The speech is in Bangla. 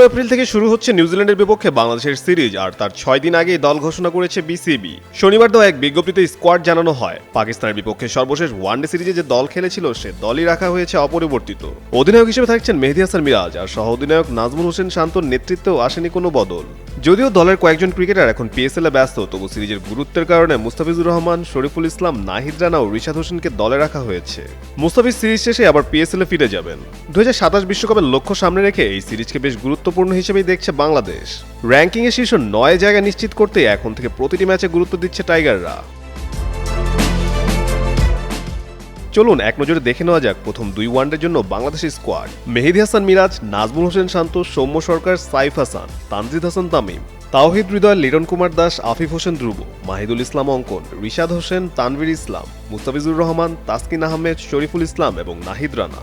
এপ্রিল থেকে শুরু হচ্ছে নিউজিল্যান্ডের বিপক্ষে বাংলাদেশের সিরিজ, আর তার 6 দিন আগেই দল ঘোষণা করেছে বিসিবি। শনিবার দেওয়া এক বিজ্ঞপ্তিতে স্কোয়াড জানানো হয়, পাকিস্তানের বিপক্ষে সর্বশেষ ওয়ানডে সিরিজে যে দল খেলেছিল সে দলই রাখা হয়েছে অপরিবর্তিত। অধিনায়ক হিসেবে থাকছেন মেহেদী হাসান মিরাজ, আর সহ অধিনায়ক নাজমুল হোসেন শান্তর নেতৃত্বেও আসেনি কোনো বদল। যদিও দলের কয়েকজন ক্রিকেটার এখন পিএসএল-এ ব্যস্ত, তবু সিরিজের গুরুত্বের কারণে মুস্তাফিজুর রহমান, শরীফুল ইসলাম, নাহিদ রানা ও রিশাদ হোসেনকে দলে রাখা হয়েছে। মুস্তাফিজ সিরিজ শেষে আবার পিএসএল-এ ফিরে যাবেন। 2027 বিশ্বকাপের লক্ষ্য সামনে রেখে এই সিরিজকে বেশ গুরুত্বপূর্ণ হিসেবেই দেখছে বাংলাদেশ। র্যাঙ্কিংয়ে শীর্ষ 9 জায়গা নিশ্চিত করতে এখন থেকে প্রতিটি ম্যাচে গুরুত্ব দিচ্ছে টাইগাররা। চলুন এক নজরে দেখে নেওয়া যাক প্রথম 2 ওয়ানডের জন্য বাংলাদেশের স্কোয়াড। মেহেদী হাসান মিরাজ, নাজমুল হোসেন শান্ত, সৌম্য সরকার, সাইফ হাসান, তানজিদ হাসান তামিম, তাওহিদ হৃদয়, লিটন কুমার দাস, আফিফ হোসেন ধ্রুব, মাহিদুল ইসলাম অঙ্কন, রিশাদ হোসেন, তানভীর ইসলাম, মুস্তাফিজুর রহমান, তাসকিন আহমেদ, শরীফুল ইসলাম এবং নাহিদ রানা।